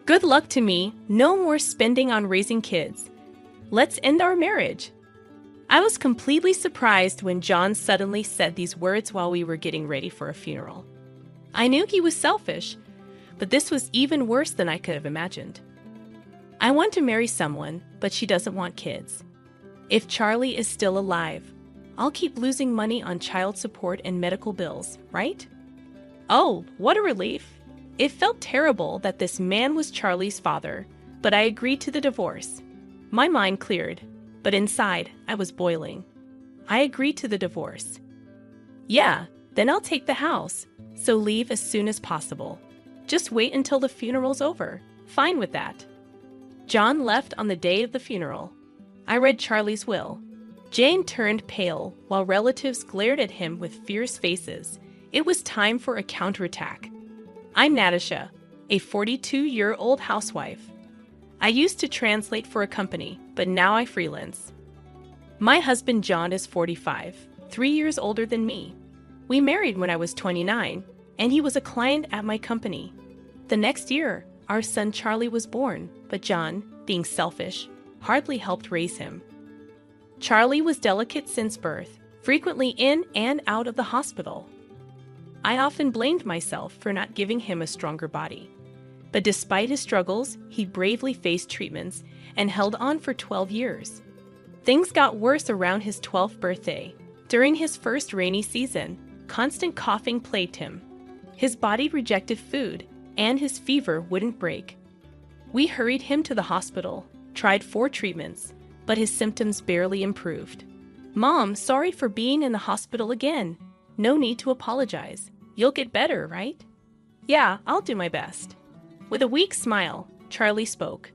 Good luck to me. No more spending on raising kids. Let's end our marriage. I was completely surprised when John suddenly said these words while we were getting ready for a funeral. I knew he was selfish, but this was even worse than I could have imagined. I want to marry someone, but she doesn't want kids. If Charlie is still alive, I'll keep losing money on child support and medical bills, right? Oh, what a relief. It felt terrible that this man was Charlie's father, but I agreed to the divorce. My mind cleared, but inside I was boiling. I agreed to the divorce. Yeah, then I'll take the house, so leave as soon as possible. Just wait until the funeral's over. Fine with that. John left on the day of the funeral. I read Charlie's will. Jane turned pale while relatives glared at him with fierce faces. It was time for a counterattack. I'm Natasha, a 42-year-old housewife. I used to translate for a company, but now I freelance. My husband John is 45, 3 years older than me. We married when I was 29, and he was a client at my company. The next year, our son Charlie was born, but John, being selfish, hardly helped raise him. Charlie was delicate since birth, frequently in and out of the hospital. I often blamed myself for not giving him a stronger body. But despite his struggles, he bravely faced treatments and held on for 12 years. Things got worse around his 12th birthday. During his first rainy season, constant coughing plagued him. His body rejected food, and his fever wouldn't break. We hurried him to the hospital, tried 4 treatments, but his symptoms barely improved. Mom, sorry for being in the hospital again. No need to apologize. You'll get better, right? Yeah, I'll do my best. With a weak smile, Charlie spoke.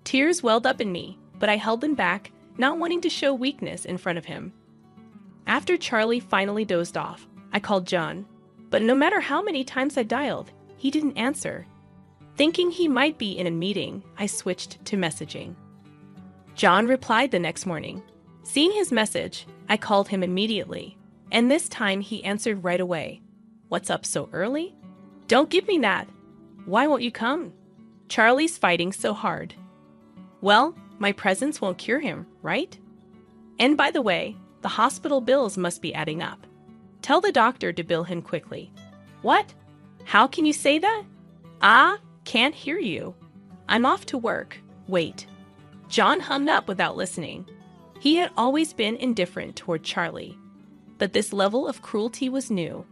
Tears welled up in me, but I held them back, not wanting to show weakness in front of him. After Charlie finally dozed off, I called John, but no matter how many times I dialed, he didn't answer. Thinking he might be in a meeting, I switched to messaging. John replied the next morning. Seeing his message, I called him immediately, and this time he answered right away. What's up so early? Don't give me that. Why won't you come? Charlie's fighting so hard. Well, my presence won't cure him, right? And by the way, the hospital bills must be adding up. Tell the doctor to bill him quickly. What? How can you say that? Can't hear you. I'm off to work. Wait. John hung up without listening. He had always been indifferent toward Charlie, but this level of cruelty was new.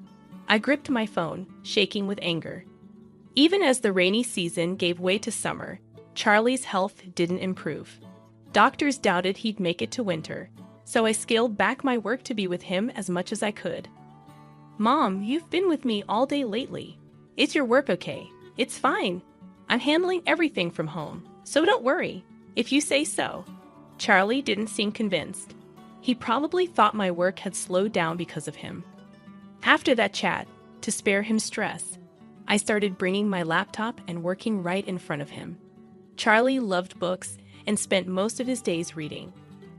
I gripped my phone, shaking with anger. Even as the rainy season gave way to summer, Charlie's health didn't improve. Doctors doubted he'd make it to winter, so I scaled back my work to be with him as much as I could. Mom, you've been with me all day lately. Is your work okay? It's fine. I'm handling everything from home, so don't worry, if you say so. Charlie didn't seem convinced. He probably thought my work had slowed down because of him. After that chat, to spare him stress, I started bringing my laptop and working right in front of him. Charlie loved books and spent most of his days reading.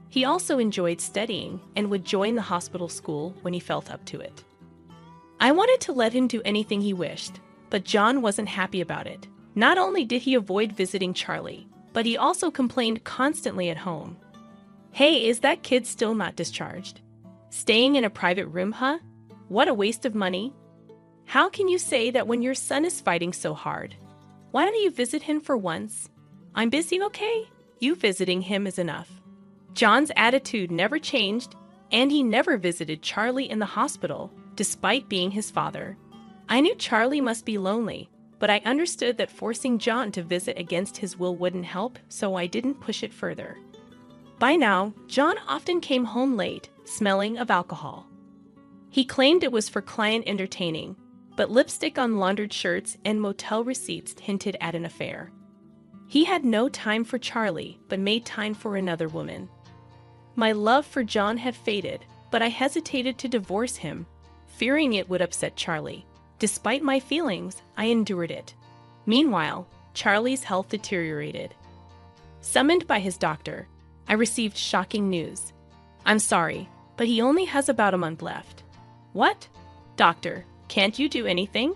He also enjoyed studying and would join the hospital school when he felt up to it. I wanted to let him do anything he wished, but John wasn't happy about it. Not only did he avoid visiting Charlie, but he also complained constantly at home. Hey, is that kid still not discharged? Staying in a private room, huh? What a waste of money. How can you say that when your son is fighting so hard? Why don't you visit him for once? I'm busy, okay? You visiting him is enough. John's attitude never changed, and he never visited Charlie in the hospital, despite being his father. I knew Charlie must be lonely, but I understood that forcing John to visit against his will wouldn't help, so I didn't push it further. By now, John often came home late, smelling of alcohol. He claimed it was for client entertaining, but lipstick on laundered shirts and motel receipts hinted at an affair. He had no time for Charlie, but made time for another woman. My love for John had faded, but I hesitated to divorce him, fearing it would upset Charlie. Despite my feelings, I endured it. Meanwhile, Charlie's health deteriorated. Summoned by his doctor, I received shocking news. I'm sorry, but he only has about a month left. What? Doctor, can't you do anything?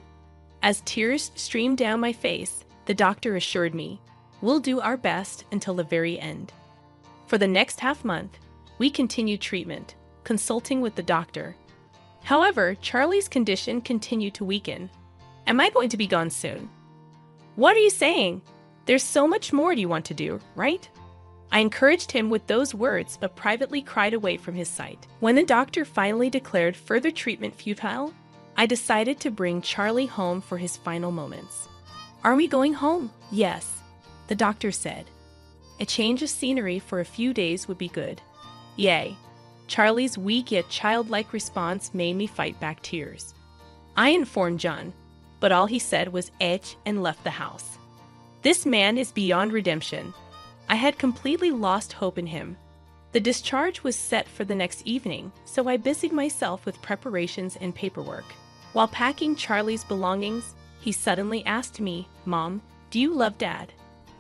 As tears streamed down my face, The doctor assured me, "We'll do our best until the very end." For the next half month, we continued treatment, consulting with the doctor. However, Charlie's condition continued to weaken. "Am I going to be gone soon?" "What are you saying? There's so much more you want to do, right?" I encouraged him with those words, but privately cried away from his sight. When the doctor finally declared further treatment futile, I decided to bring Charlie home for his final moments. "Are we going home?" "Yes," the doctor said. "A change of scenery for a few days would be good." "Yay." Charlie's weak yet childlike response made me fight back tears. I informed John, but all he said was "etch" and left the house. This man is beyond redemption. I had completely lost hope in him. The discharge was set for the next evening, so I busied myself with preparations and paperwork. While packing Charlie's belongings, he suddenly asked me, "Mom, do you love Dad?"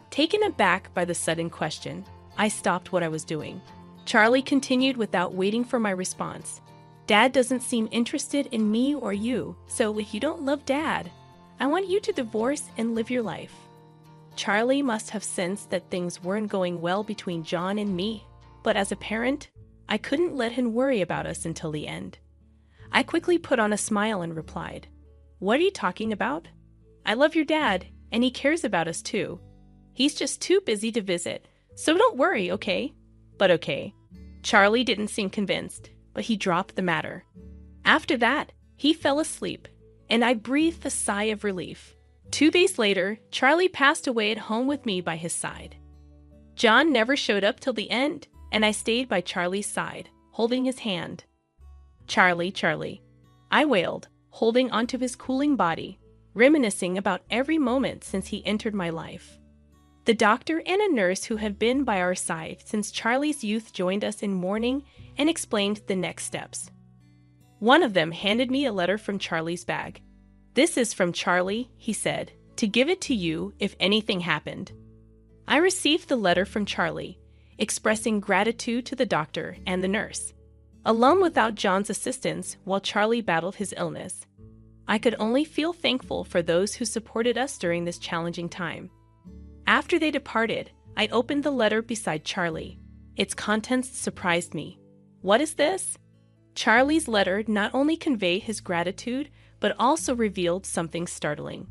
Taken aback by the sudden question, I stopped what I was doing. Charlie continued without waiting for my response. "Dad doesn't seem interested in me or you, so if you don't love Dad, I want you to divorce and live your life." Charlie must have sensed that things weren't going well between John and me, but as a parent, I couldn't let him worry about us until the end. I quickly put on a smile and replied, "What are you talking about? I love your dad, and he cares about us too. He's just too busy to visit, so don't worry, okay?" But okay. Charlie didn't seem convinced, but he dropped the matter. After that, he fell asleep, and I breathed a sigh of relief. 2 days later, Charlie passed away at home with me by his side. John never showed up till the end, and I stayed by Charlie's side, holding his hand. "Charlie, Charlie," I wailed, holding onto his cooling body, reminiscing about every moment since he entered my life. The doctor and a nurse who had been by our side since Charlie's youth joined us in mourning and explained the next steps. One of them handed me a letter from Charlie's bag. "This is from Charlie," he said, "to give it to you if anything happened." I received the letter from Charlie, expressing gratitude to the doctor and the nurse. Alone without John's assistance while Charlie battled his illness, I could only feel thankful for those who supported us during this challenging time. After they departed, I opened the letter beside Charlie. Its contents surprised me. What is this? Charlie's letter not only conveyed his gratitude, but also revealed something startling.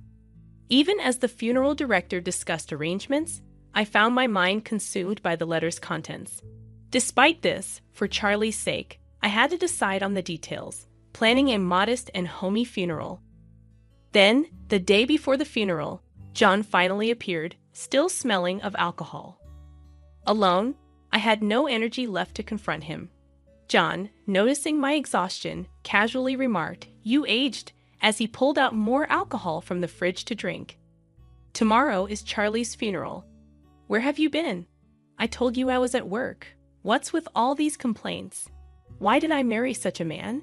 Even as the funeral director discussed arrangements, I found my mind consumed by the letter's contents. Despite this, for Charlie's sake, I had to decide on the details, planning a modest and homey funeral. Then, the day before the funeral, John finally appeared, still smelling of alcohol. Alone, I had no energy left to confront him. John, noticing my exhaustion, casually remarked, "You aged," as he pulled out more alcohol from the fridge to drink. "Tomorrow is Charlie's funeral. Where have you been?" "I told you I was at work. What's with all these complaints? Why did I marry such a man?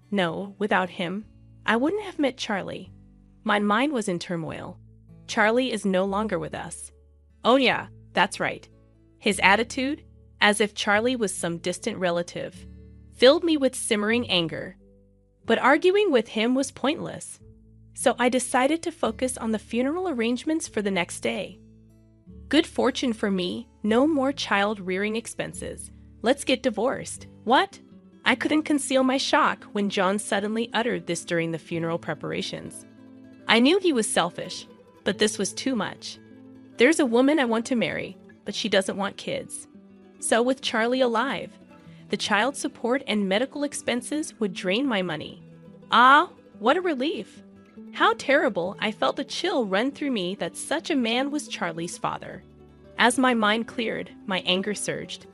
No, without him, I wouldn't have met Charlie." My mind was in turmoil. Charlie is no longer with us. Oh yeah, that's right. His attitude, as if Charlie was some distant relative, filled me with simmering anger. But arguing with him was pointless, so I decided to focus on the funeral arrangements for the next day. Good fortune for me, no more child-rearing expenses. Let's get divorced. What? I couldn't conceal my shock when John suddenly uttered this during the funeral preparations. I knew he was selfish, but this was too much. There's a woman I want to marry, but she doesn't want kids. So with Charlie alive, the child support and medical expenses would drain my money. Ah, what a relief. How terrible I felt a chill run through me that such a man was Charlie's father. As my mind cleared, my anger surged.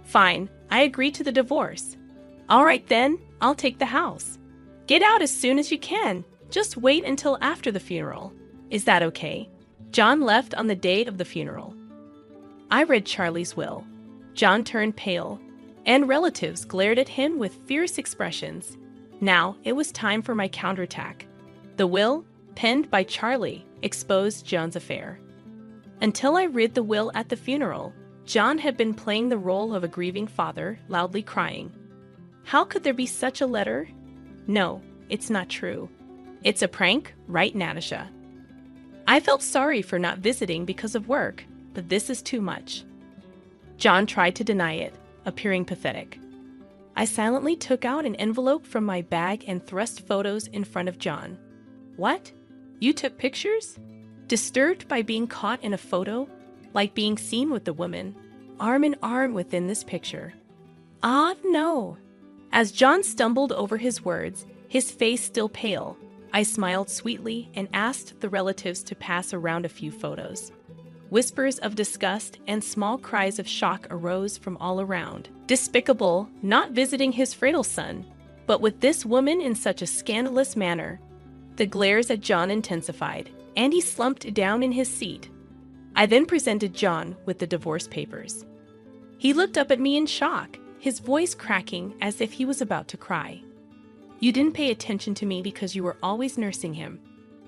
Fine, I agree to the divorce. All right then, I'll take the house. Get out as soon as you can. Just wait until after the funeral. Is that okay? John left on the date of the funeral. I read Charlie's will. John turned pale, and relatives glared at him with fierce expressions. Now it was time for my counterattack. The will, penned by Charlie, exposed John's affair. Until I read the will at the funeral, John had been playing the role of a grieving father, loudly crying. How could there be such a letter? No, it's not true. It's a prank, right, Natasha? I felt sorry for not visiting because of work, but this is too much. John tried to deny it, appearing pathetic. I silently took out an envelope from my bag and thrust photos in front of John. What? You took pictures? Disturbed by being caught in a photo, like being seen with the woman, arm in arm within this picture. Ah, no. As John stumbled over his words, his face still pale, I smiled sweetly and asked the relatives to pass around a few photos. Whispers of disgust and small cries of shock arose from all around. Despicable, not visiting his frail son, but with this woman in such a scandalous manner. The glares at John intensified, and he slumped down in his seat. I then presented John with the divorce papers. He looked up at me in shock, his voice cracking as if he was about to cry. You didn't pay attention to me because you were always nursing him.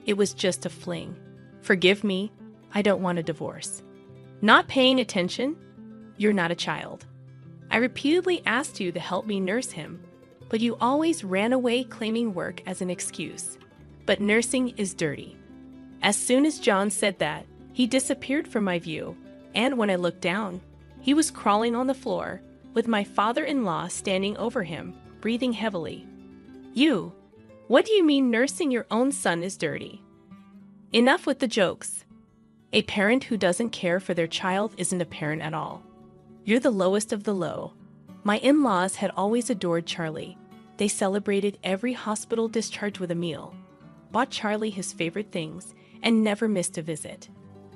It was just a fling. Forgive me, I don't want a divorce. Not paying attention? You're not a child. I repeatedly asked you to help me nurse him, but you always ran away claiming work as an excuse. But nursing is dirty. As soon as John said that, he disappeared from my view, and when I looked down, he was crawling on the floor, with my father-in-law standing over him, breathing heavily. You, what do you mean nursing your own son is dirty? Enough with the jokes. A parent who doesn't care for their child isn't a parent at all. You're the lowest of the low. My in-laws had always adored Charlie. They celebrated every hospital discharge with a meal, bought Charlie his favorite things, and never missed a visit.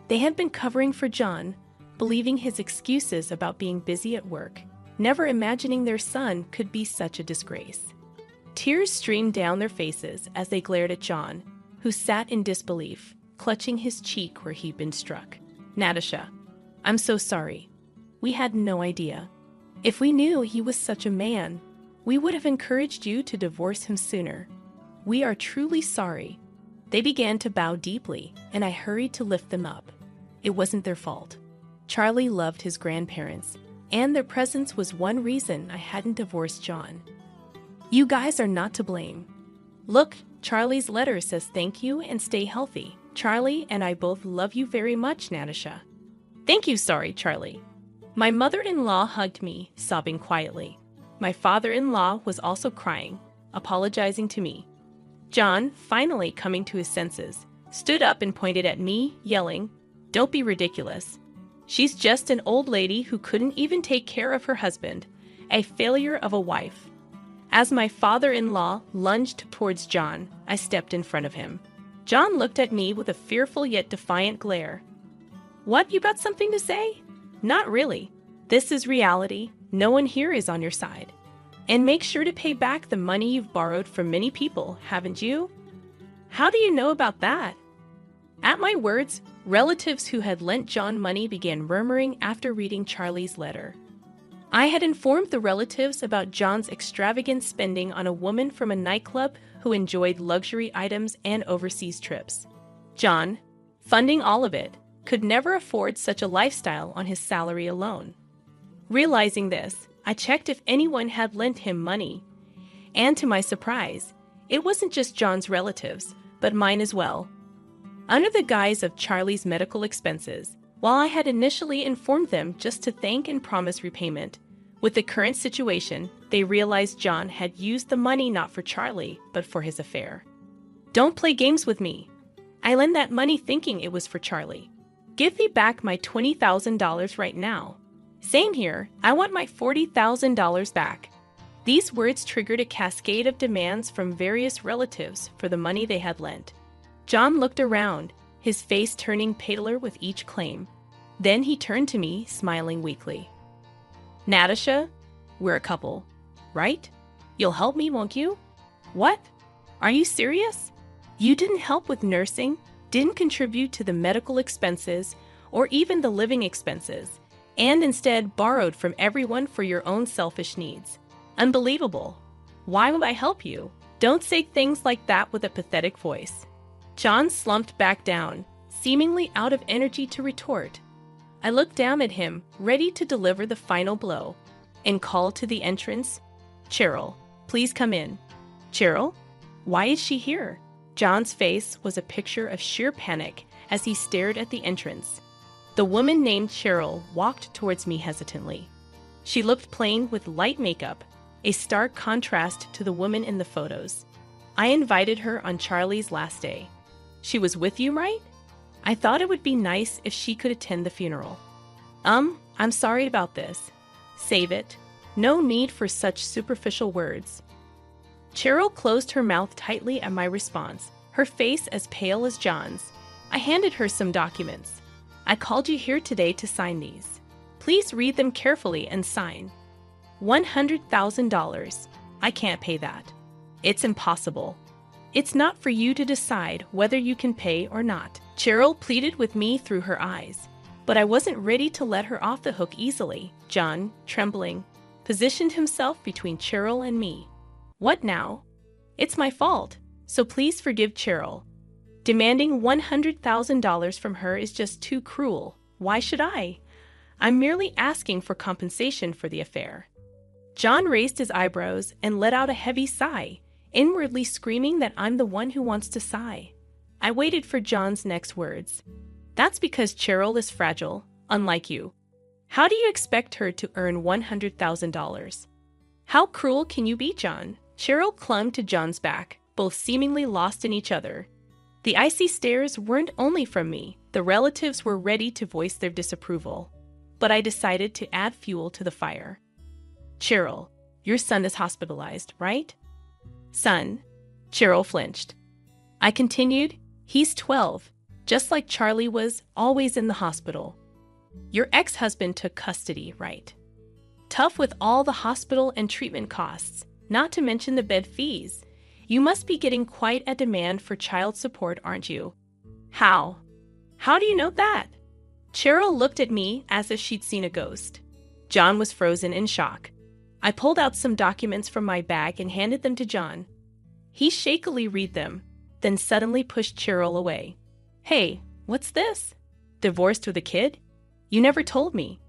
They had been covering for John, believing his excuses about being busy at work, never imagining their son could be such a disgrace. Tears streamed down their faces as they glared at John, who sat in disbelief, clutching his cheek where he'd been struck. Natasha, I'm so sorry. We had no idea. If we knew he was such a man, we would have encouraged you to divorce him sooner. We are truly sorry. They began to bow deeply, and I hurried to lift them up. It wasn't their fault. Charlie loved his grandparents, and their presence was one reason I hadn't divorced John. You guys are not to blame. Look, Charlie's letter says thank you and stay healthy. Charlie and I both love you very much, Natasha. Thank you, sorry, Charlie. My mother-in-law hugged me, sobbing quietly. My father-in-law was also crying, apologizing to me. John, finally coming to his senses, stood up and pointed at me, yelling, "Don't be ridiculous. She's just an old lady who couldn't even take care of her husband, a failure of a wife." As my father-in-law lunged towards John, I stepped in front of him. John looked at me with a fearful yet defiant glare. What, you got something to say? Not really. This is reality. No one here is on your side. And make sure to pay back the money you've borrowed from many people, haven't you? How do you know about that? At my words, relatives who had lent John money began murmuring after reading Charlie's letter. I had informed the relatives about John's extravagant spending on a woman from a nightclub who enjoyed luxury items and overseas trips. John, funding all of it, could never afford such a lifestyle on his salary alone. Realizing this, I checked if anyone had lent him money. And to my surprise, it wasn't just John's relatives, but mine as well. Under the guise of Charlie's medical expenses, while I had initially informed them just to thank and promise repayment, with the current situation, they realized John had used the money not for Charlie, but for his affair. Don't play games with me. I lent that money thinking it was for Charlie. Give me back my $20,000 right now. Same here, I want my $40,000 back. These words triggered a cascade of demands from various relatives for the money they had lent. John looked around, his face turning paler with each claim. Then he turned to me, smiling weakly. Natasha, we're a couple, right? You'll help me, won't you? What? Are you serious? You didn't help with nursing, didn't contribute to the medical expenses, or even the living expenses, and instead borrowed from everyone for your own selfish needs. Unbelievable. Why would I help you? Don't say things like that with a pathetic voice. John slumped back down, seemingly out of energy to retort. I looked down at him, ready to deliver the final blow, and called to the entrance, "Cheryl, please come in." "Cheryl? Why is she here?" John's face was a picture of sheer panic as he stared at the entrance. The woman named Cheryl walked towards me hesitantly. She looked plain with light makeup, a stark contrast to the woman in the photos. I invited her on Charlie's last day. She was with you, right? I thought it would be nice if she could attend the funeral. I'm sorry about this. Save it. No need for such superficial words. Cheryl closed her mouth tightly at my response, her face as pale as John's. I handed her some documents. I called you here today to sign these. Please read them carefully and sign. $100,000. I can't pay that. It's impossible. It's not for you to decide whether you can pay or not. Cheryl pleaded with me through her eyes, but I wasn't ready to let her off the hook easily. John, trembling, positioned himself between Cheryl and me. What now? It's my fault, so please forgive Cheryl. Demanding $100,000 from her is just too cruel. Why should I? I'm merely asking for compensation for the affair. John raised his eyebrows and let out a heavy sigh, inwardly screaming that I'm the one who wants to sigh. I waited for John's next words. That's because Cheryl is fragile, unlike you. How do you expect her to earn $100,000? How cruel can you be, John? Cheryl clung to John's back, both seemingly lost in each other. The icy stares weren't only from me. The relatives were ready to voice their disapproval. But I decided to add fuel to the fire. Cheryl, your son is hospitalized, right? Son? Cheryl flinched. I continued, he's 12, just like Charlie was, always in the hospital. Your ex-husband took custody, right? Tough with all the hospital and treatment costs, not to mention the bed fees. You must be getting quite a demand for child support, aren't you? How? How do you know that? Cheryl looked at me as if she'd seen a ghost. John was frozen in shock. I pulled out some documents from my bag and handed them to John. He shakily read them, then suddenly pushed Cheryl away. Hey, what's this? Divorced with a kid? You never told me.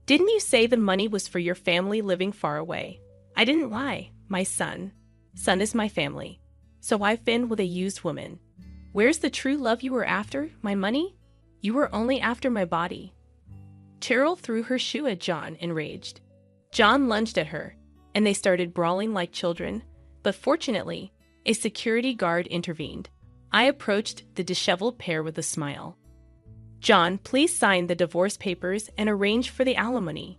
Didn't you say the money was for your family living far away? I didn't lie. My son. Son is my family. So I've been with a used woman. Where's the true love you were after? My money? You were only after my body. Cheryl threw her shoe at John, enraged. John lunged at her, and they started brawling like children, but fortunately, a security guard intervened. I approached the disheveled pair with a smile. John, please sign the divorce papers and arrange for the alimony.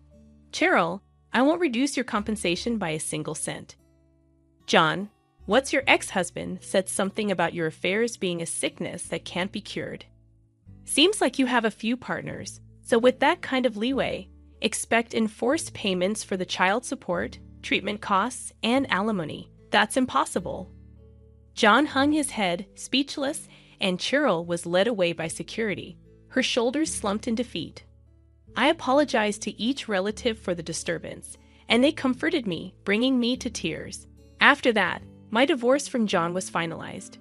Cheryl, I won't reduce your compensation by a single cent. John, what's your ex-husband said something about your affairs being a sickness that can't be cured. Seems like you have a few partners, so with that kind of leeway, expect enforced payments for the child support, treatment costs, and alimony. That's impossible. John hung his head, speechless, and Cheryl was led away by security, her shoulders slumped in defeat. I apologized to each relative for the disturbance, and they comforted me, bringing me to tears. After that, my divorce from John was finalized.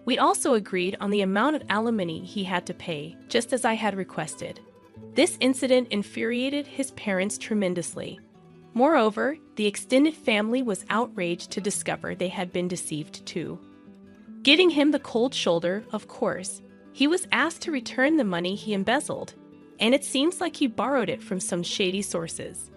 We also agreed on the amount of alimony he had to pay, just as I had requested. This incident infuriated his parents tremendously. Moreover, the extended family was outraged to discover they had been deceived too. Giving him the cold shoulder, of course, he was asked to return the money he embezzled, and it seems like he borrowed it from some shady sources.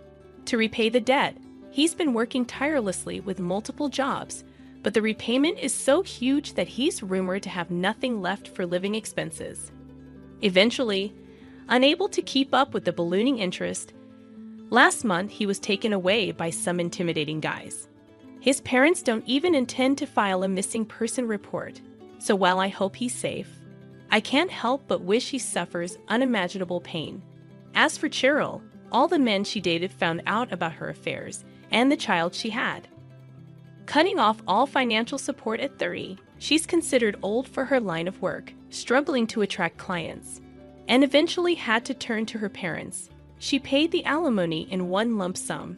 To repay the debt, he's been working tirelessly with multiple jobs, but the repayment is so huge that he's rumored to have nothing left for living expenses. Eventually, unable to keep up with the ballooning interest, last month he was taken away by some intimidating guys. His parents don't even intend to file a missing person report, so while I hope he's safe, I can't help but wish he suffers unimaginable pain. As for Cheryl, all the men she dated found out about her affairs and the child she had. Cutting off all financial support at 30, she's considered old for her line of work, struggling to attract clients, and eventually had to turn to her parents. She paid the alimony in one lump sum.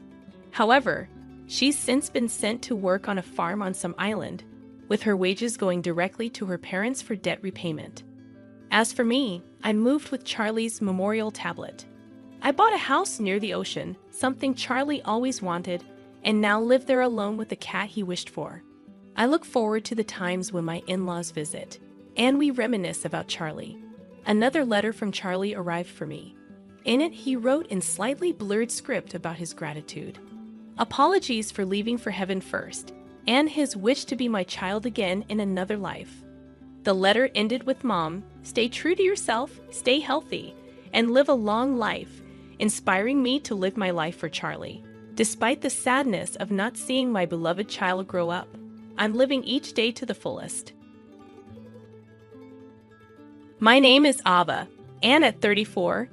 However, she's since been sent to work on a farm on some island, with her wages going directly to her parents for debt repayment. As for me, I moved with Charlie's memorial tablet. I bought a house near the ocean, something Charlie always wanted, and now live there alone with the cat he wished for. I look forward to the times when my in-laws visit, and we reminisce about Charlie. Another letter from Charlie arrived for me. In it, he wrote in slightly blurred script about his gratitude. Apologies for leaving for heaven first, and his wish to be my child again in another life. The letter ended with, "Mom, stay true to yourself, stay healthy, and live a long life," inspiring me to live my life for Charlie. Despite the sadness of not seeing my beloved child grow up, I'm living each day to the fullest. My name is Ava, and at 34,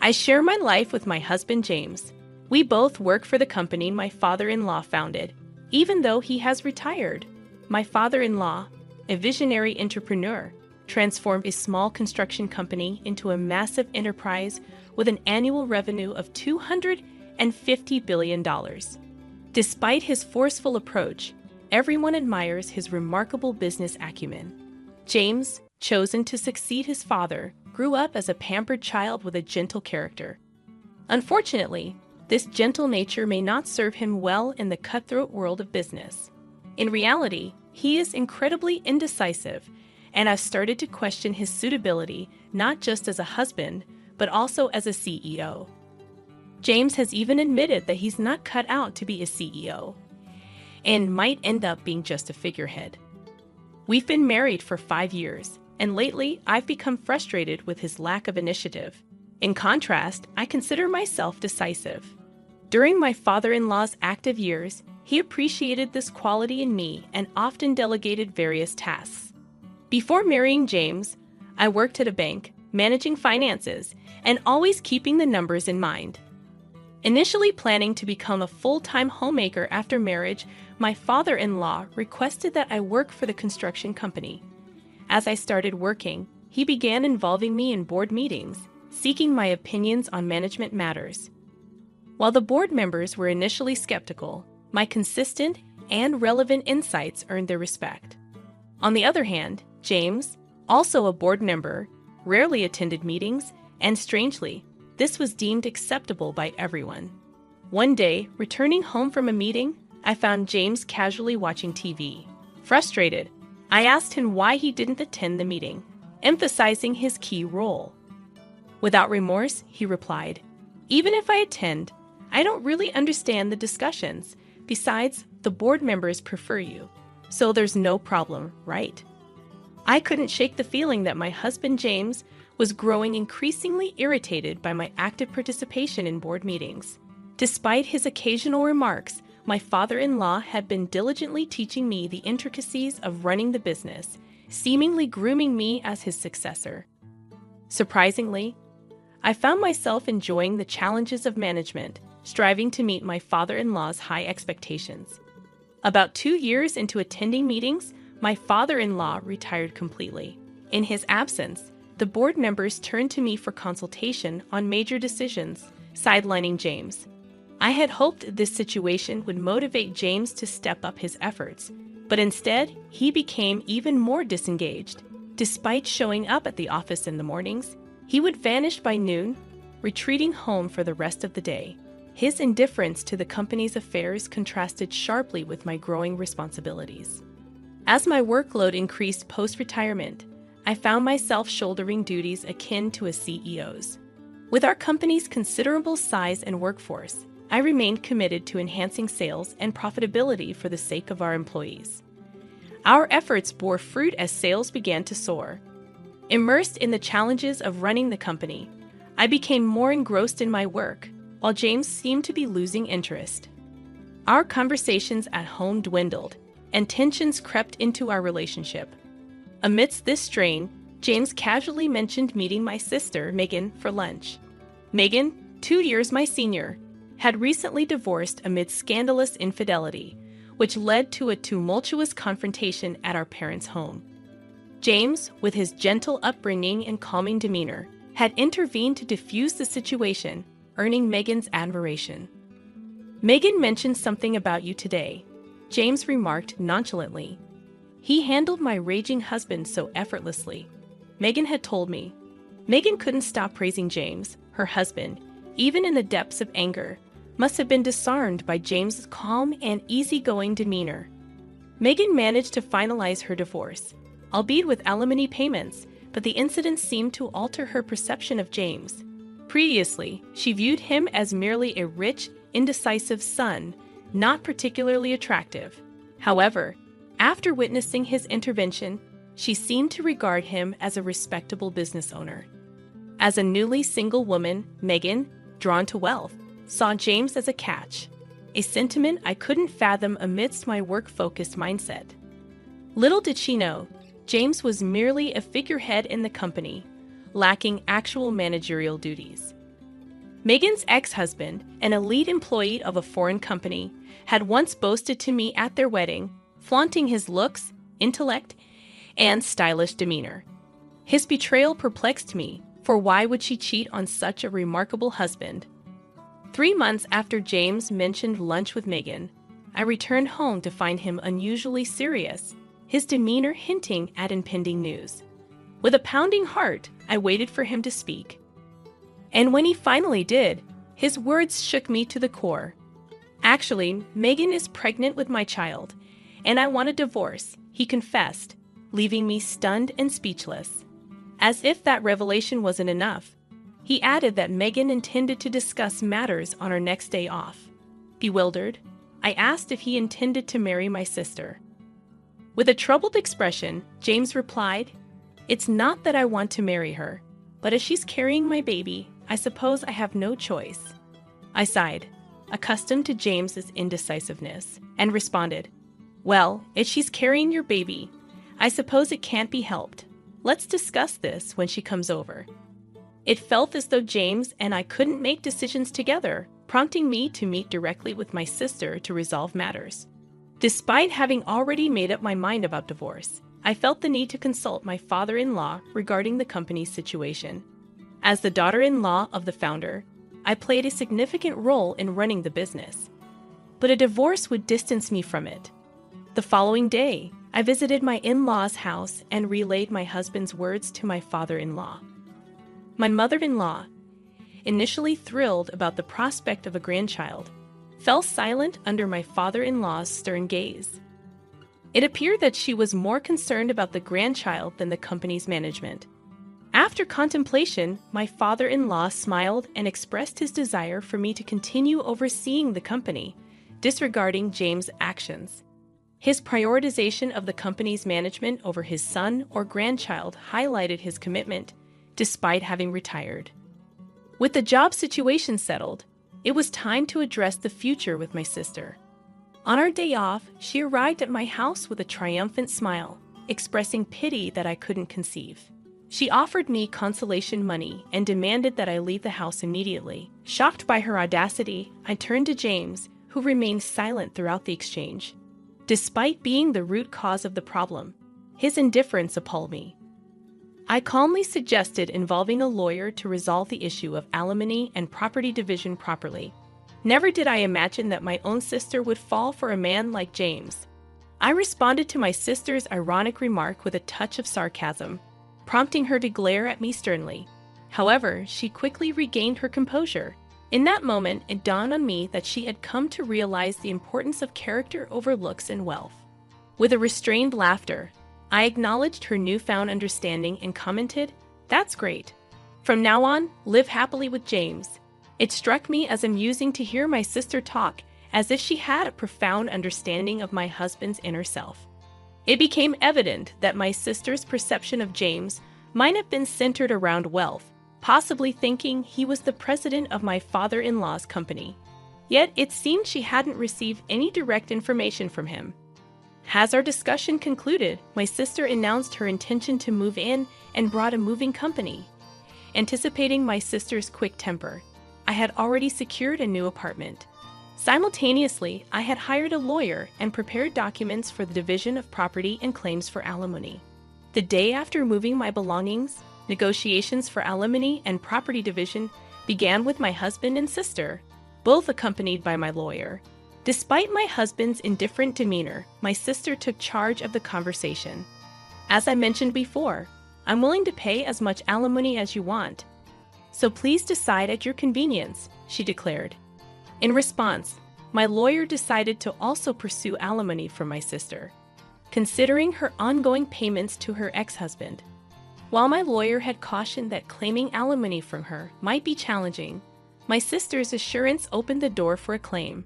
I share my life with my husband James. We both work for the company my father-in-law founded, even though he has retired. My father-in-law, a visionary entrepreneur, transformed a small construction company into a massive enterprise with an annual revenue of $250 billion. Despite his forceful approach, everyone admires his remarkable business acumen. James, chosen to succeed his father, grew up as a pampered child with a gentle character. Unfortunately, this gentle nature may not serve him well in the cutthroat world of business. In reality, he is incredibly indecisive, and I've started to question his suitability not just as a husband, but also as a CEO. James has even admitted that he's not cut out to be a CEO, and might end up being just a figurehead. We've been married for 5 years, and lately I've become frustrated with his lack of initiative. In contrast, I consider myself decisive. During my father-in-law's active years, he appreciated this quality in me and often delegated various tasks. Before marrying James, I worked at a bank, managing finances, and always keeping the numbers in mind. Initially planning to become a full-time homemaker after marriage, my father-in-law requested that I work for the construction company. As I started working, he began involving me in board meetings, seeking my opinions on management matters. While the board members were initially skeptical, my consistent and relevant insights earned their respect. On the other hand, James, also a board member, rarely attended meetings, and strangely, this was deemed acceptable by everyone. One day, returning home from a meeting, I found James casually watching TV. Frustrated, I asked him why he didn't attend the meeting, emphasizing his key role. Without remorse, he replied, "Even if I attend, I don't really understand the discussions. Besides, the board members prefer you, so there's no problem, right?" I couldn't shake the feeling that my husband James was growing increasingly irritated by my active participation in board meetings. Despite his occasional remarks, my father-in-law had been diligently teaching me the intricacies of running the business, seemingly grooming me as his successor. Surprisingly, I found myself enjoying the challenges of management, striving to meet my father-in-law's high expectations. About 2 years into attending meetings, my father-in-law retired completely. In his absence, the board members turned to me for consultation on major decisions, sidelining James. I had hoped this situation would motivate James to step up his efforts, but instead, he became even more disengaged. Despite showing up at the office in the mornings, he would vanish by noon, retreating home for the rest of the day. His indifference to the company's affairs contrasted sharply with my growing responsibilities. As my workload increased post-retirement, I found myself shouldering duties akin to a CEO's. With our company's considerable size and workforce, I remained committed to enhancing sales and profitability for the sake of our employees. Our efforts bore fruit as sales began to soar. Immersed in the challenges of running the company, I became more engrossed in my work, while James seemed to be losing interest. Our conversations at home dwindled, and tensions crept into our relationship. Amidst this strain, James casually mentioned meeting my sister, Megan, for lunch. Megan, 2 years my senior, had recently divorced amid scandalous infidelity, which led to a tumultuous confrontation at our parents' home. James, with his gentle upbringing and calming demeanor, had intervened to diffuse the situation, earning Megan's admiration. "Megan mentioned something about you today," James remarked nonchalantly. He handled my raging husband so effortlessly. Megan had told me. Megan couldn't stop praising James, her husband, even in the depths of anger, must have been disarmed by James's calm and easygoing demeanor. Megan managed to finalize her divorce, albeit with alimony payments, but the incident seemed to alter her perception of James. Previously, she viewed him as merely a rich, indecisive son, not particularly attractive. However, after witnessing his intervention, she seemed to regard him as a respectable business owner. As a newly single woman, Megan, drawn to wealth, saw James as a catch, a sentiment I couldn't fathom amidst my work-focused mindset. Little did she know, James was merely a figurehead in the company, lacking actual managerial duties. Megan's ex-husband, an elite employee of a foreign company, had once boasted to me at their wedding, flaunting his looks, intellect, and stylish demeanor. His betrayal perplexed me, for why would she cheat on such a remarkable husband? 3 months after James mentioned lunch with Megan, I returned home to find him unusually serious, his demeanor hinting at impending news. With a pounding heart, I waited for him to speak. And when he finally did, his words shook me to the core. Actually, Megan is pregnant with my child, and I want a divorce, he confessed, leaving me stunned and speechless. As if that revelation wasn't enough, he added that Megan intended to discuss matters on our next day off. Bewildered, I asked if he intended to marry my sister. With a troubled expression, James replied, "It's not that I want to marry her, but as she's carrying my baby, I suppose I have no choice." I sighed, accustomed to James's indecisiveness, and responded, "Well, if she's carrying your baby, I suppose it can't be helped. Let's discuss this when she comes over." It felt as though James and I couldn't make decisions together, prompting me to meet directly with my sister to resolve matters. Despite having already made up my mind about divorce, I felt the need to consult my father-in-law regarding the company's situation. As the daughter-in-law of the founder, I played a significant role in running the business. But a divorce would distance me from it. The following day, I visited my in-law's house and relayed my husband's words to my father-in-law. My mother-in-law, initially thrilled about the prospect of a grandchild, fell silent under my father-in-law's stern gaze. It appeared that she was more concerned about the grandchild than the company's management. After contemplation, my father-in-law smiled and expressed his desire for me to continue overseeing the company, disregarding James' actions. His prioritization of the company's management over his son or grandchild highlighted his commitment, despite having retired. With the job situation settled, it was time to address the future with my sister. On our day off, she arrived at my house with a triumphant smile, expressing pity that I couldn't conceive. She offered me consolation money and demanded that I leave the house immediately. Shocked by her audacity, I turned to James, who remained silent throughout the exchange. Despite being the root cause of the problem, his indifference appalled me. I calmly suggested involving a lawyer to resolve the issue of alimony and property division properly. Never did I imagine that my own sister would fall for a man like James. I responded to my sister's ironic remark with a touch of sarcasm, prompting her to glare at me sternly. However, she quickly regained her composure. In that moment, it dawned on me that she had come to realize the importance of character over looks and wealth. With a restrained laughter, I acknowledged her newfound understanding and commented, "That's great. From now on, live happily with James." It struck me as amusing to hear my sister talk as if she had a profound understanding of my husband's inner self. It became evident that my sister's perception of James might have been centered around wealth, possibly thinking he was the president of my father-in-law's company. Yet it seemed she hadn't received any direct information from him. As our discussion concluded, my sister announced her intention to move in and brought a moving company. Anticipating my sister's quick temper, I had already secured a new apartment. Simultaneously, I had hired a lawyer and prepared documents for the division of property and claims for alimony. The day after moving my belongings, negotiations for alimony and property division began with my husband and sister, both accompanied by my lawyer. Despite my husband's indifferent demeanor, my sister took charge of the conversation. "As I mentioned before, I'm willing to pay as much alimony as you want, so please decide at your convenience," she declared. In response, my lawyer decided to also pursue alimony from my sister, considering her ongoing payments to her ex-husband. While my lawyer had cautioned that claiming alimony from her might be challenging, my sister's assurance opened the door for a claim.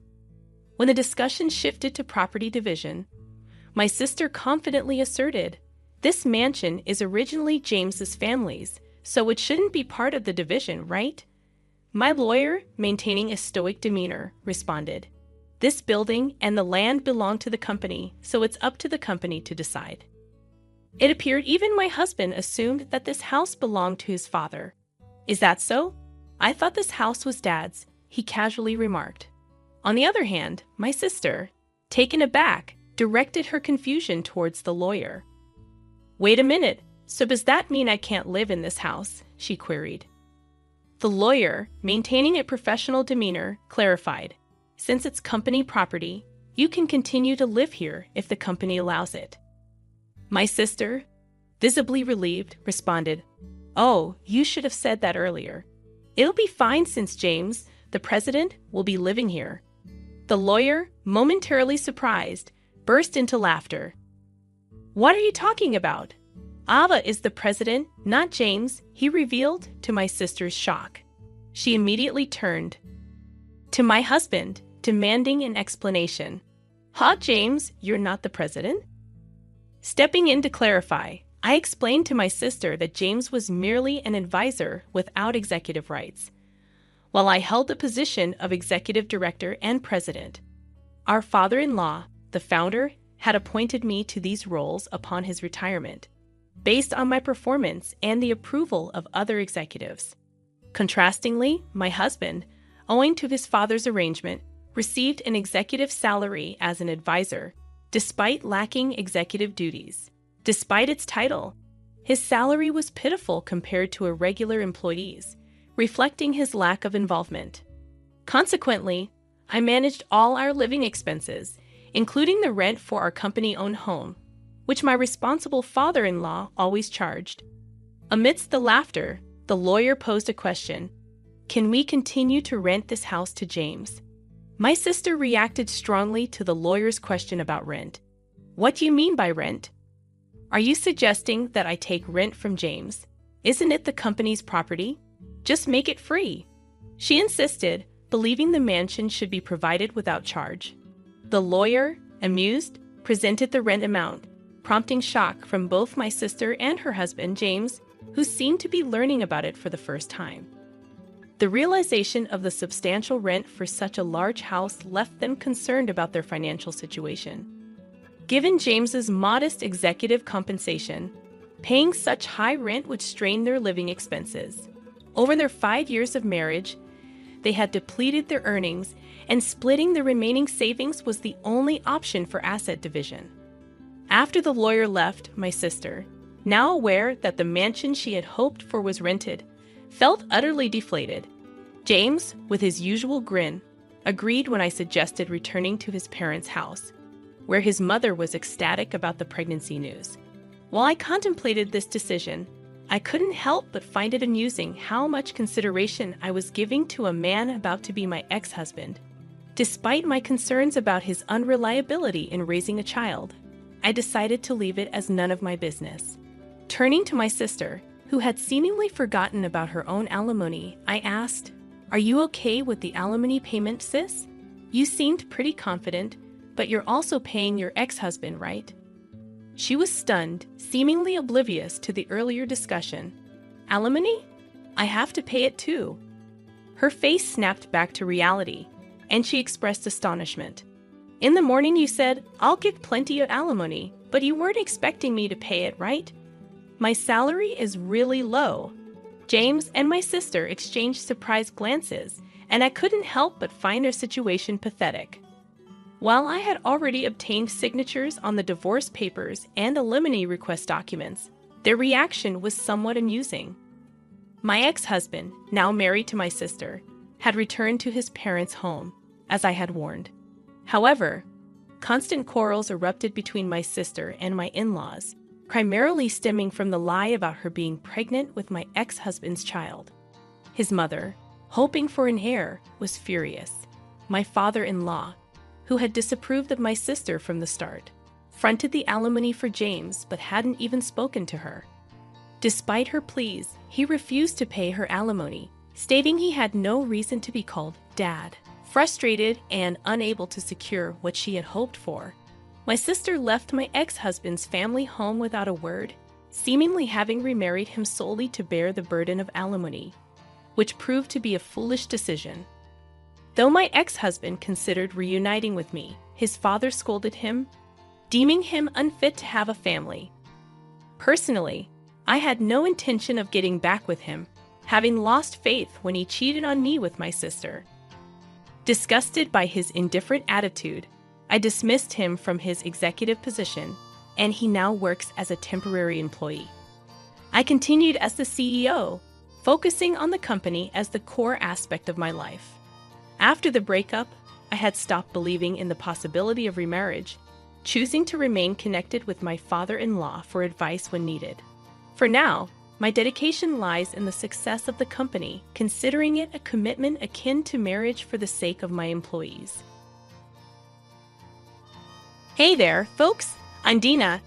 When the discussion shifted to property division, my sister confidently asserted, "This mansion is originally James's family's, so it shouldn't be part of the division, right?" My lawyer, maintaining a stoic demeanor, responded, "This building and the land belong to the company, so it's up to the company to decide." It appeared even my husband assumed that this house belonged to his father. "Is that so? I thought this house was Dad's," he casually remarked. On the other hand, my sister, taken aback, directed her confusion towards the lawyer. "Wait a minute, so does that mean I can't live in this house?" she queried. The lawyer, maintaining a professional demeanor, clarified, "Since it's company property, you can continue to live here if the company allows it." My sister, visibly relieved, responded, "Oh, you should have said that earlier. It'll be fine since James, the president, will be living here." The lawyer, momentarily surprised, burst into laughter. "What are you talking about? Ava is the president, not James," he revealed, to my sister's shock. She immediately turned to my husband, demanding an explanation. "Ha, James, you're not the president?" Stepping in to clarify, I explained to my sister that James was merely an advisor without executive rights, while I held the position of executive director and president. Our father-in-law, the founder, had appointed me to these roles upon his retirement, based on my performance and the approval of other executives. Contrastingly, my husband, owing to his father's arrangement, received an executive salary as an advisor, despite lacking executive duties. Despite its title, his salary was pitiful compared to a regular employee's, reflecting his lack of involvement. Consequently, I managed all our living expenses, including the rent for our company-owned home, which my responsible father-in-law always charged. Amidst the laughter, the lawyer posed a question: "Can we continue to rent this house to James?" My sister reacted strongly to the lawyer's question about rent. "What do you mean by rent? Are you suggesting that I take rent from James? Isn't it the company's property? Just make it free." She insisted, believing the mansion should be provided without charge. The lawyer, amused, presented the rent amount, prompting shock from both my sister and her husband, James, who seemed to be learning about it for the first time. The realization of the substantial rent for such a large house left them concerned about their financial situation. Given James's modest executive compensation, paying such high rent would strain their living expenses. Over their 5 years of marriage, they had depleted their earnings, and splitting the remaining savings was the only option for asset division. After the lawyer left, my sister, now aware that the mansion she had hoped for was rented, felt utterly deflated. James, with his usual grin, agreed when I suggested returning to his parents' house, where his mother was ecstatic about the pregnancy news. While I contemplated this decision, I couldn't help but find it amusing how much consideration I was giving to a man about to be my ex-husband. Despite my concerns about his unreliability in raising a child, I decided to leave it as none of my business. Turning to my sister, who had seemingly forgotten about her own alimony, I asked, "Are you okay with the alimony payment, sis? You seemed pretty confident, but you're also paying your ex-husband, right?" She was stunned, seemingly oblivious to the earlier discussion. "Alimony? I have to pay it too." Her face snapped back to reality, and she expressed astonishment. "In the morning you said, 'I'll give plenty of alimony,' but you weren't expecting me to pay it, right? My salary is really low." James and my sister exchanged surprised glances, and I couldn't help but find their situation pathetic. While I had already obtained signatures on the divorce papers and alimony request documents, their reaction was somewhat amusing. My ex-husband, now married to my sister, had returned to his parents' home, as I had warned. However, constant quarrels erupted between my sister and my in-laws, primarily stemming from the lie about her being pregnant with my ex-husband's child. His mother, hoping for an heir, was furious. My father-in-law, who had disapproved of my sister from the start, fronted the alimony for James but hadn't even spoken to her. Despite her pleas, he refused to pay her alimony, stating he had no reason to be called Dad. Frustrated and unable to secure what she had hoped for, my sister left my ex-husband's family home without a word, seemingly having remarried him solely to bear the burden of alimony, which proved to be a foolish decision. Though my ex-husband considered reuniting with me, his father scolded him, deeming him unfit to have a family. Personally, I had no intention of getting back with him, having lost faith when he cheated on me with my sister. Disgusted by his indifferent attitude, I dismissed him from his executive position, and he now works as a temporary employee. I continued as the CEO, focusing on the company as the core aspect of my life. After the breakup, I had stopped believing in the possibility of remarriage, choosing to remain connected with my father-in-law for advice when needed. For now, my dedication lies in the success of the company, considering it a commitment akin to marriage for the sake of my employees. Hey there, folks! I'm Dina,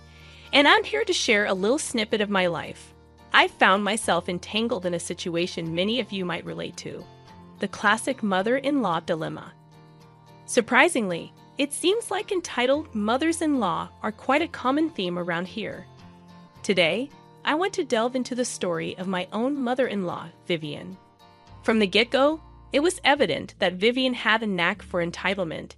and I'm here to share a little snippet of my life. I found myself entangled in a situation many of you might relate to, the classic mother-in-law dilemma. Surprisingly, it seems like entitled mothers-in-law are quite a common theme around here. Today, I want to delve into the story of my own mother-in-law, Vivian. From the get-go, it was evident that Vivian had a knack for entitlement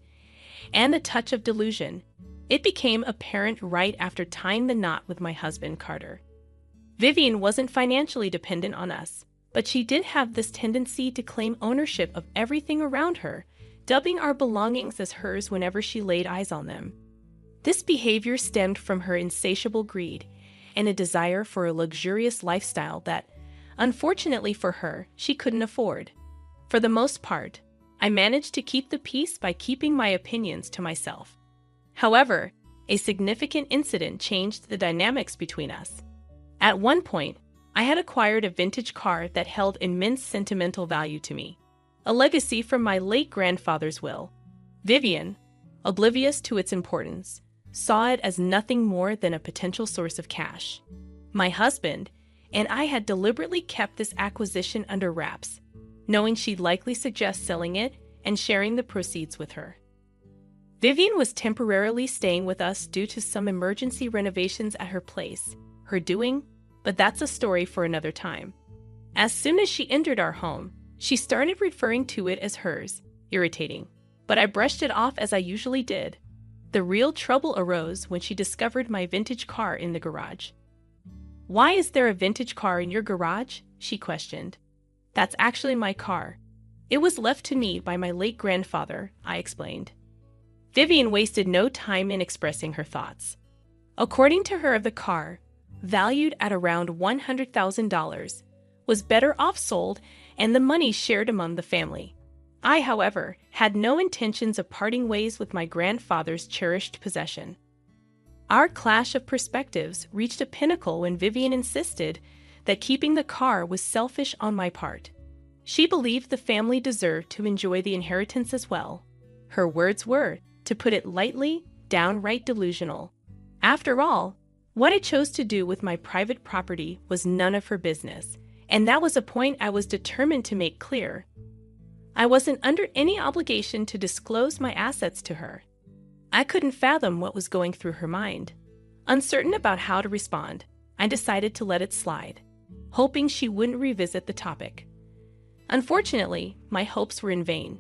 and a touch of delusion. It became apparent right after tying the knot with my husband, Carter. Vivian wasn't financially dependent on us, but she did have this tendency to claim ownership of everything around her, dubbing our belongings as hers whenever she laid eyes on them. This behavior stemmed from her insatiable greed and a desire for a luxurious lifestyle that, unfortunately for her, she couldn't afford. For the most part, I managed to keep the peace by keeping my opinions to myself. However, a significant incident changed the dynamics between us. At one point, I had acquired a vintage car that held immense sentimental value to me, a legacy from my late grandfather's will. Vivian, oblivious to its importance, saw it as nothing more than a potential source of cash. My husband and I had deliberately kept this acquisition under wraps, knowing she'd likely suggest selling it and sharing the proceeds with her. Vivian was temporarily staying with us due to some emergency renovations at her place, her doing, but that's a story for another time. As soon as she entered our home, she started referring to it as hers, irritating, but I brushed it off as I usually did. The real trouble arose when she discovered my vintage car in the garage. "Why is there a vintage car in your garage?" she questioned. "That's actually my car. It was left to me by my late grandfather," I explained. Vivian wasted no time in expressing her thoughts. According to her, the car, valued at around $100,000, was better off sold and the money shared among the family. I, however, had no intentions of parting ways with my grandfather's cherished possession. Our clash of perspectives reached a pinnacle when Vivian insisted that keeping the car was selfish on my part. She believed the family deserved to enjoy the inheritance as well. Her words were, to put it lightly, downright delusional. After all, what I chose to do with my private property was none of her business, and that was a point I was determined to make clear. I wasn't under any obligation to disclose my assets to her. I couldn't fathom what was going through her mind. Uncertain about how to respond, I decided to let it slide, hoping she wouldn't revisit the topic. Unfortunately, my hopes were in vain.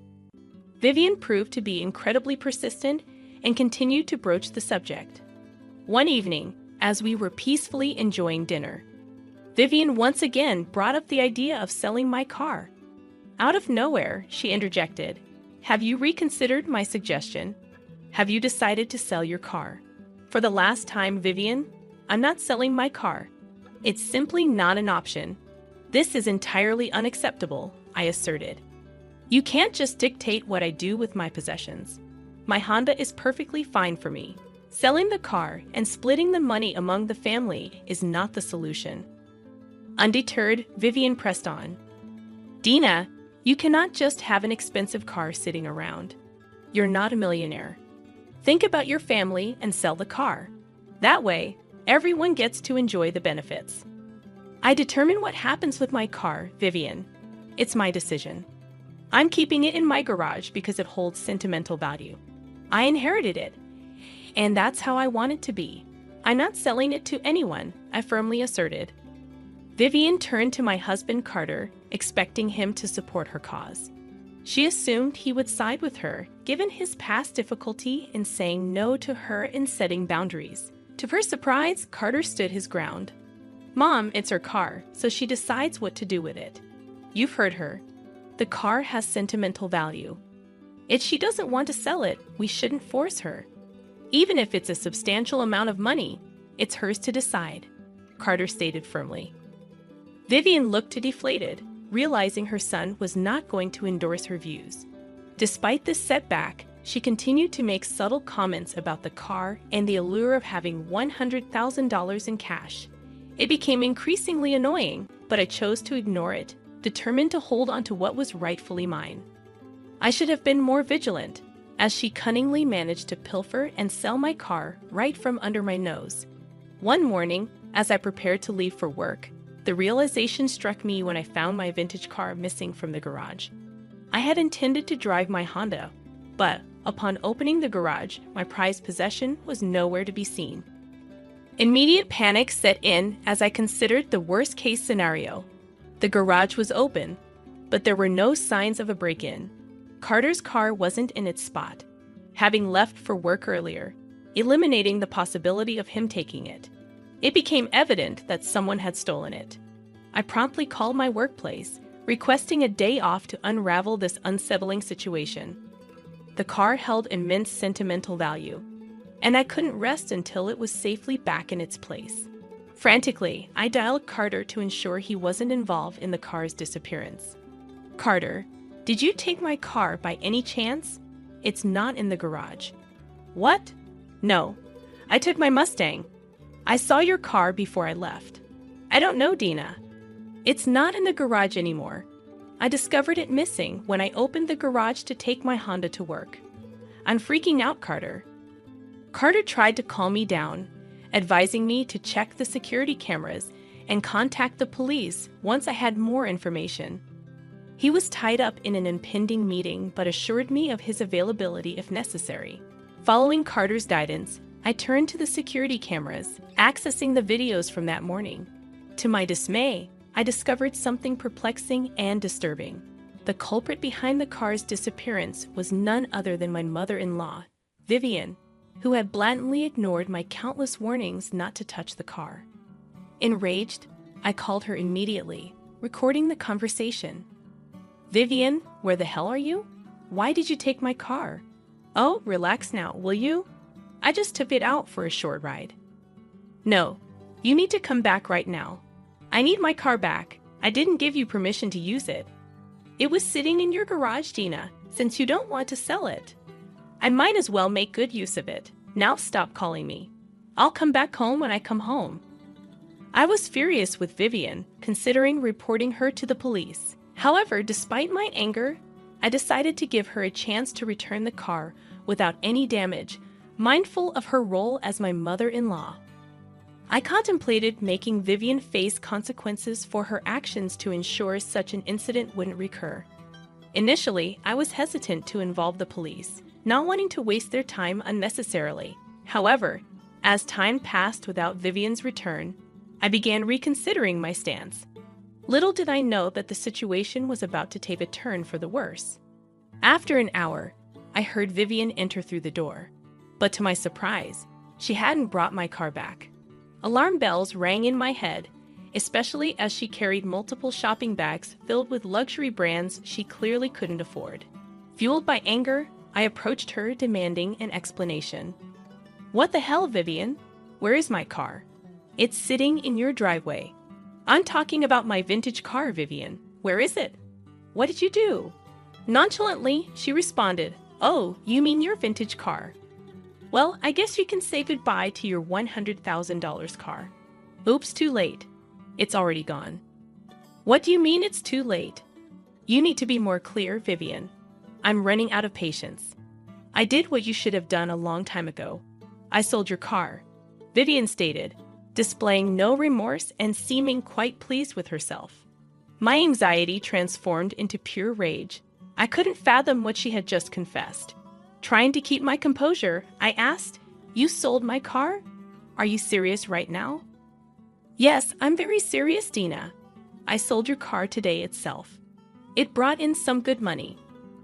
Vivian proved to be incredibly persistent and continued to broach the subject. One evening, as we were peacefully enjoying dinner, Vivian once again brought up the idea of selling my car. Out of nowhere, she interjected, "Have you reconsidered my suggestion? Have you decided to sell your car?" "For the last time, Vivian, I'm not selling my car. It's simply not an option. This is entirely unacceptable," I asserted. "You can't just dictate what I do with my possessions. My Honda is perfectly fine for me. Selling the car and splitting the money among the family is not the solution." Undeterred, Vivian pressed on. "Dina, you cannot just have an expensive car sitting around. You're not a millionaire. Think about your family and sell the car. That way, everyone gets to enjoy the benefits." I determine what happens with my car, Vivian. It's my decision. I'm keeping it in my garage because it holds sentimental value. I inherited it, and that's how I want it to be. I'm not selling it to anyone, I firmly asserted. Vivian turned to my husband Carter, expecting him to support her cause. She assumed he would side with her, given his past difficulty in saying no to her and setting boundaries. To her surprise, Carter stood his ground. Mom, it's her car, so she decides what to do with it. You've heard her. The car has sentimental value. If she doesn't want to sell it, we shouldn't force her. Even if it's a substantial amount of money, it's hers to decide, Carter stated firmly. Vivian looked deflated, realizing her son was not going to endorse her views. Despite this setback, she continued to make subtle comments about the car and the allure of having $100,000 in cash. It became increasingly annoying, but I chose to ignore it, determined to hold on to what was rightfully mine. I should have been more vigilant, as she cunningly managed to pilfer and sell my car right from under my nose. One morning, as I prepared to leave for work, the realization struck me when I found my vintage car missing from the garage. I had intended to drive my Honda, but upon opening the garage, my prized possession was nowhere to be seen. Immediate panic set in as I considered the worst-case scenario. The garage was open, but there were no signs of a break-in. Carter's car wasn't in its spot, having left for work earlier, eliminating the possibility of him taking it. It became evident that someone had stolen it. I promptly called my workplace, requesting a day off to unravel this unsettling situation. The car held immense sentimental value, and I couldn't rest until it was safely back in its place. Frantically, I dialed Carter to ensure he wasn't involved in the car's disappearance. Carter, did you take my car by any chance? It's not in the garage. What? No, I took my Mustang. I saw your car before I left. I don't know, Dina. It's not in the garage anymore. I discovered it missing when I opened the garage to take my Honda to work. I'm freaking out, Carter. Carter tried to calm me down, advising me to check the security cameras and contact the police once I had more information. He was tied up in an impending meeting but assured me of his availability if necessary. Following Carter's guidance, I turned to the security cameras, accessing the videos from that morning. To my dismay, I discovered something perplexing and disturbing. The culprit behind the car's disappearance was none other than my mother-in-law, Vivian, who had blatantly ignored my countless warnings not to touch the car. Enraged, I called her immediately, recording the conversation. Vivian, where the hell are you? Why did you take my car? Oh, relax now, will you? I just took it out for a short ride. No, you need to come back right now. I need my car back. I didn't give you permission to use it. It was sitting in your garage, Gina, since you don't want to sell it. I might as well make good use of it. Now stop calling me. I'll come back home when I come home. I was furious with Vivian, considering reporting her to the police. However, despite my anger, I decided to give her a chance to return the car without any damage, mindful of her role as my mother-in-law. I contemplated making Vivian face consequences for her actions to ensure such an incident wouldn't recur. Initially, I was hesitant to involve the police, not wanting to waste their time unnecessarily. However, as time passed without Vivian's return, I began reconsidering my stance. Little did I know that the situation was about to take a turn for the worse. After an hour, I heard Vivian enter through the door. But to my surprise, she hadn't brought my car back. Alarm bells rang in my head, especially as she carried multiple shopping bags filled with luxury brands she clearly couldn't afford. Fueled by anger, I approached her demanding an explanation. What the hell, Vivian? Where is my car? It's sitting in your driveway. I'm talking about my vintage car, Vivian. Where is it? What did you do? Nonchalantly, she responded, Oh, you mean your vintage car? Well, I guess you can say goodbye to your $100,000 car. Oops, too late. It's already gone. What do you mean it's too late? You need to be more clear, Vivian. I'm running out of patience. I did what you should have done a long time ago. I sold your car, Vivian stated, displaying no remorse and seeming quite pleased with herself. My anxiety transformed into pure rage. I couldn't fathom what she had just confessed. Trying to keep my composure, I asked, "You sold my car? Are you serious right now?" "Yes, I'm very serious, Dina. I sold your car today itself. It brought in some good money.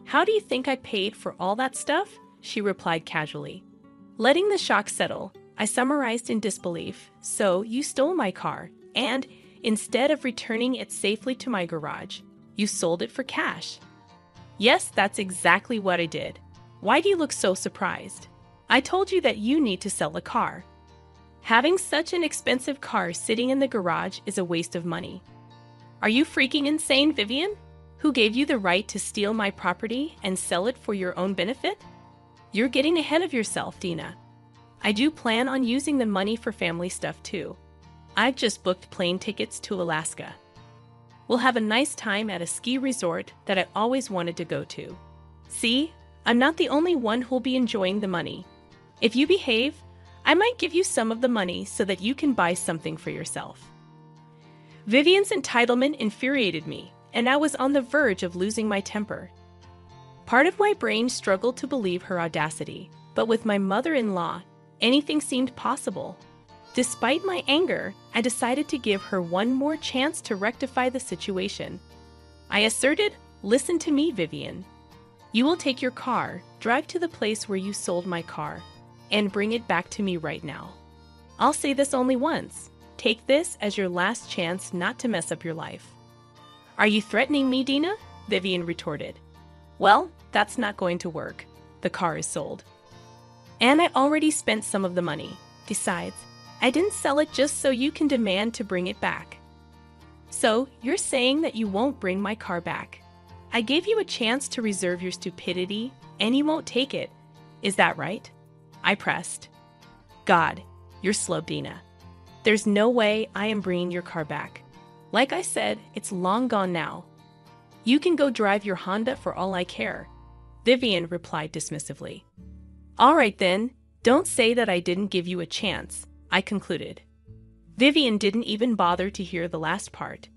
How do you think I paid for all that stuff?" she replied casually. Letting the shock settle, I summarized in disbelief. "So, you stole my car, and instead of returning it safely to my garage, you sold it for cash." "Yes, that's exactly what I did. Why do you look so surprised? I told you that you need to sell a car. Having such an expensive car sitting in the garage is a waste of money." "Are you freaking insane, Vivian? Who gave you the right to steal my property and sell it for your own benefit?" "You're getting ahead of yourself, Dina. I do plan on using the money for family stuff too. I've just booked plane tickets to Alaska. We'll have a nice time at a ski resort that I always wanted to go to. See, I'm not the only one who'll be enjoying the money. If you behave, I might give you some of the money so that you can buy something for yourself." Vivian's entitlement infuriated me, and I was on the verge of losing my temper. Part of my brain struggled to believe her audacity, but with my mother-in-law, anything seemed possible. Despite my anger, I decided to give her one more chance to rectify the situation. I asserted, "Listen to me, Vivian. You will take your car, drive to the place where you sold my car, and bring it back to me right now. I'll say this only once. Take this as your last chance not to mess up your life." "Are you threatening me, Dina?" Vivian retorted. "Well, that's not going to work. The car is sold. And I already spent some of the money. Besides, I didn't sell it just so you can demand to bring it back." "So, you're saying that you won't bring my car back? I gave you a chance to reserve your stupidity, and you won't take it. Is that right?" I pressed. "God, you're slow, Dina. There's no way I am bringing your car back. Like I said, it's long gone now. You can go drive your Honda for all I care," Vivian replied dismissively. "All right then, don't say that I didn't give you a chance," I concluded. Vivian didn't even bother to hear the last part.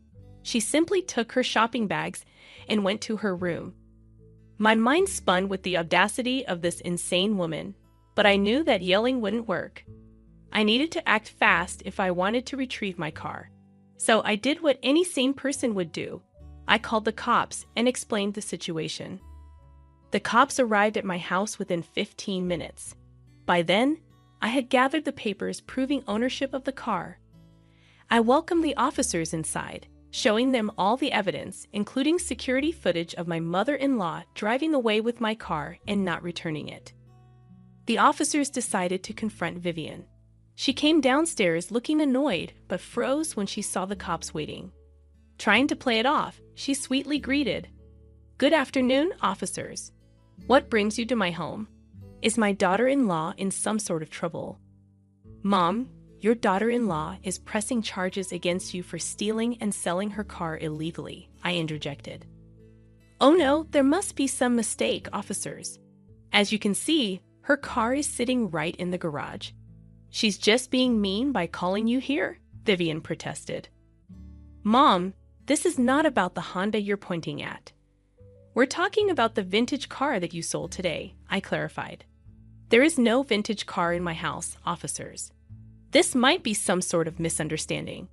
She simply took her shopping bags and went to her room. My mind spun with the audacity of this insane woman, but I knew that yelling wouldn't work. I needed to act fast if I wanted to retrieve my car. So I did what any sane person would do. I called the cops and explained the situation. The cops arrived at my house within 15 minutes. By then, I had gathered the papers proving ownership of the car. I welcomed the officers inside, showing them all the evidence, including security footage of my mother-in-law driving away with my car and not returning it. The officers decided to confront Vivian. She came downstairs looking annoyed, but froze when she saw the cops waiting. Trying to play it off, she sweetly greeted, "Good afternoon, officers. What brings you to my home? Is my daughter-in-law in some sort of trouble?" "Mom, your daughter-in-law is pressing charges against you for stealing and selling her car illegally," I interjected. "Oh no, there must be some mistake, officers. As you can see, her car is sitting right in the garage. She's just being mean by calling you here," Vivian protested. "Mom, this is not about the Honda you're pointing at. We're talking about the vintage car that you sold today," I clarified. "There is no vintage car in my house, officers. This might be some sort of misunderstanding."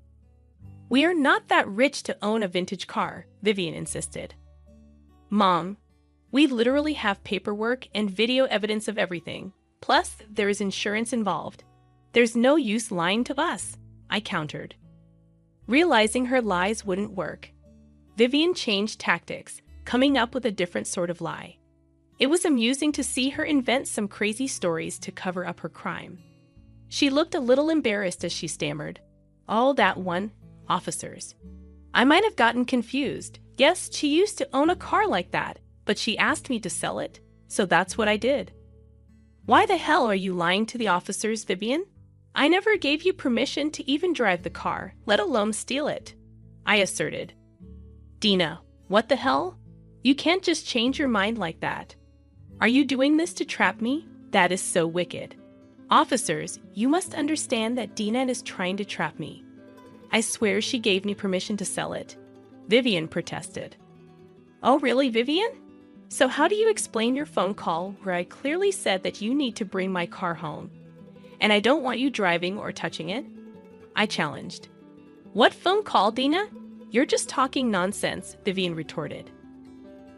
"We are not that rich to own a vintage car," Vivian insisted. "Mom, we literally have paperwork and video evidence of everything. Plus, there is insurance involved. There's no use lying to us," I countered. Realizing her lies wouldn't work, Vivian changed tactics, coming up with a different sort of lie. It was amusing to see her invent some crazy stories to cover up her crime. She looked a little embarrassed as she stammered, "Oh, that one, officers. I might have gotten confused. Yes, she used to own a car like that, but she asked me to sell it, so that's what I did." "Why the hell are you lying to the officers, Vivian? I never gave you permission to even drive the car, let alone steal it," I asserted. "Dina, what the hell? You can't just change your mind like that. Are you doing this to trap me? That is so wicked." Officers, you must understand that Dina is trying to trap me. I swear she gave me permission to sell it. Vivian protested. Oh, really, Vivian? So how do you explain your phone call where I clearly said that you need to bring my car home, and I don't want you driving or touching it? I challenged. What phone call, Dina? You're just talking nonsense, Vivian retorted.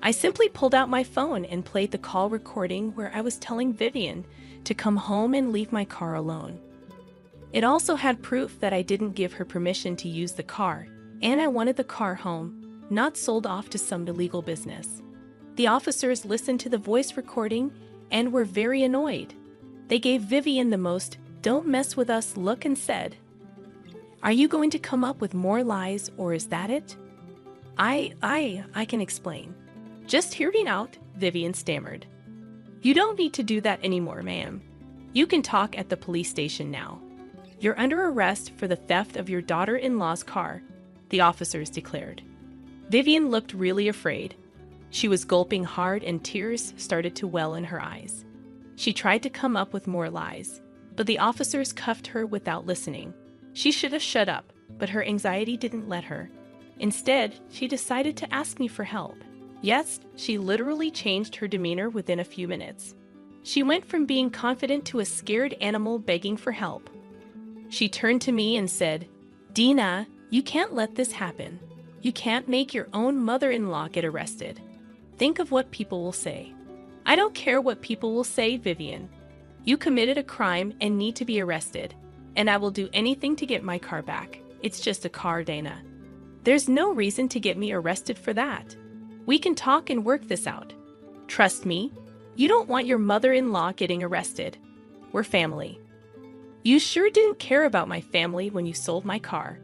I simply pulled out my phone and played the call recording where I was telling Vivian to come home and leave my car alone. It also had proof that I didn't give her permission to use the car, and I wanted the car home, not sold off to some illegal business. The officers listened to the voice recording and were very annoyed. They gave Vivian the most "don't mess with us" look and said, "Are you going to come up with more lies, or is that it?" I can explain. Just hear me out, Vivian stammered. You don't need to do that anymore, ma'am. You can talk at the police station now. You're under arrest for the theft of your daughter-in-law's car, the officers declared. Vivian looked really afraid. She was gulping hard and tears started to well in her eyes. She tried to come up with more lies, but the officers cuffed her without listening. She should have shut up, but her anxiety didn't let her. Instead, she decided to ask me for help. Yes, she literally changed her demeanor within a few minutes. She went from being confident to a scared animal begging for help. She turned to me and said, "Dina, you can't let this happen. You can't make your own mother-in-law get arrested. Think of what people will say." I don't care what people will say, Vivian. You committed a crime and need to be arrested, and I will do anything to get my car back. It's just a car, Dana. There's no reason to get me arrested for that. We can talk and work this out. Trust me, you don't want your mother-in-law getting arrested. We're family. You sure didn't care about my family when you sold my car.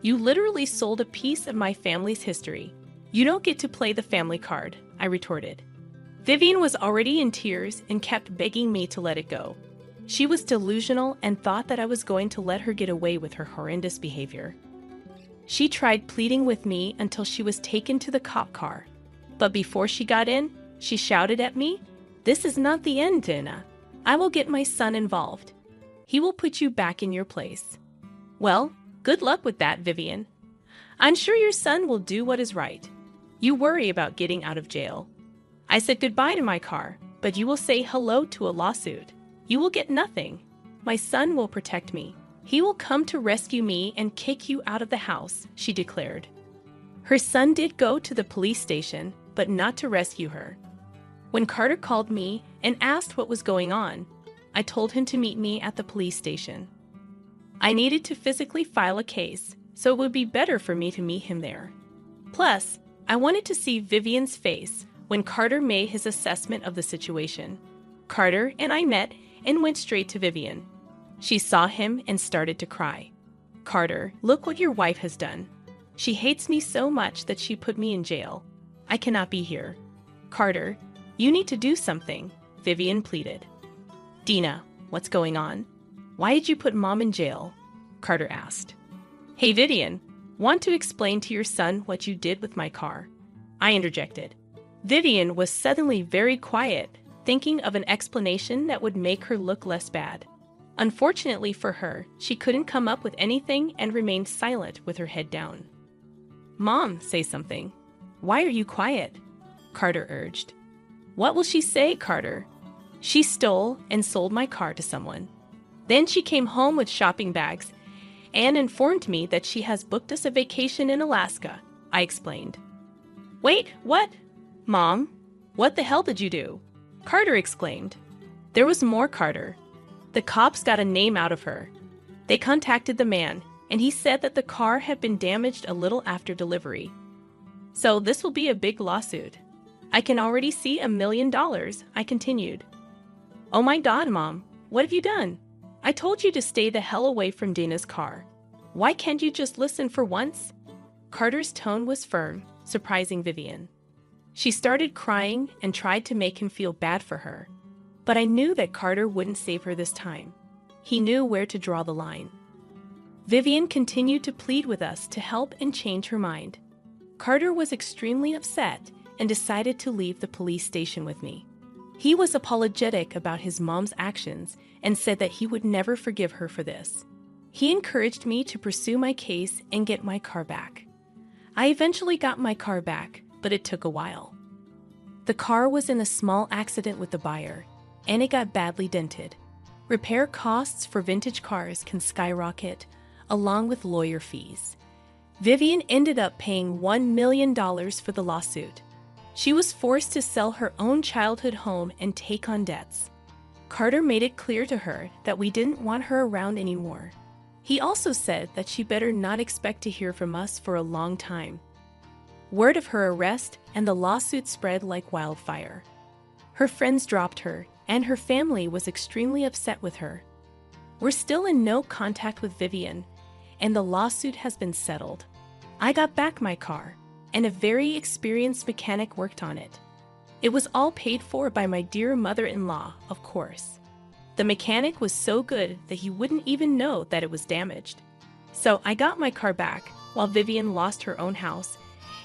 You literally sold a piece of my family's history. You don't get to play the family card, I retorted. Vivian was already in tears and kept begging me to let it go. She was delusional and thought that I was going to let her get away with her horrendous behavior. She tried pleading with me until she was taken to the cop car. But before she got in, she shouted at me, "This is not the end, Dana. I will get my son involved. He will put you back in your place." Well, good luck with that, Vivian. I'm sure your son will do what is right. You worry about getting out of jail. I said goodbye to my car, but you will say hello to a lawsuit. You will get nothing. My son will protect me. He will come to rescue me and kick you out of the house, she declared. Her son did go to the police station, but not to rescue her. When Carter called me and asked what was going on, I told him to meet me at the police station. I needed to physically file a case, so it would be better for me to meet him there. Plus, I wanted to see Vivian's face when Carter made his assessment of the situation. Carter and I met and went straight to Vivian. She saw him and started to cry. "Carter, look what your wife has done. She hates me so much that she put me in jail. I cannot be here. Carter, you need to do something," Vivian pleaded. "Dina, what's going on? Why did you put Mom in jail?" Carter asked. "Hey, Vivian, want to explain to your son what you did with my car?" I interjected. Vivian was suddenly very quiet, thinking of an explanation that would make her look less bad. Unfortunately for her, she couldn't come up with anything and remained silent with her head down. "Mom, say something. Why are you quiet?" Carter urged. "What will she say, Carter? She stole and sold my car to someone. Then she came home with shopping bags and informed me that she has booked us a vacation in Alaska," I explained. "Wait, what? Mom, what the hell did you do?" Carter exclaimed. There was more, Carter. The cops got a name out of her. They contacted the man, and he said that the car had been damaged a little after delivery. So this will be a big lawsuit. I can already see $1 million, I continued. "Oh my God, Mom, what have you done? I told you to stay the hell away from Dana's car. Why can't you just listen for once?" Carter's tone was firm, surprising Vivian. She started crying and tried to make him feel bad for her. But I knew that Carter wouldn't save her this time. He knew where to draw the line. Vivian continued to plead with us to help and change her mind. Carter was extremely upset and decided to leave the police station with me. He was apologetic about his mom's actions and said that he would never forgive her for this. He encouraged me to pursue my case and get my car back. I eventually got my car back, but it took a while. The car was in a small accident with the buyer, and it got badly dented. Repair costs for vintage cars can skyrocket, along with lawyer fees. Vivian ended up paying $1 million for the lawsuit. She was forced to sell her own childhood home and take on debts. Carter made it clear to her that we didn't want her around anymore. He also said that she better not expect to hear from us for a long time. Word of her arrest and the lawsuit spread like wildfire. Her friends dropped her, and her family was extremely upset with her. We're still in no contact with Vivian, and the lawsuit has been settled. I got back my car, and a very experienced mechanic worked on it. It was all paid for by my dear mother-in-law, of course. The mechanic was so good that he wouldn't even know that it was damaged. So I got my car back, while Vivian lost her own house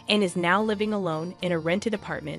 and is now living alone in a rented apartment.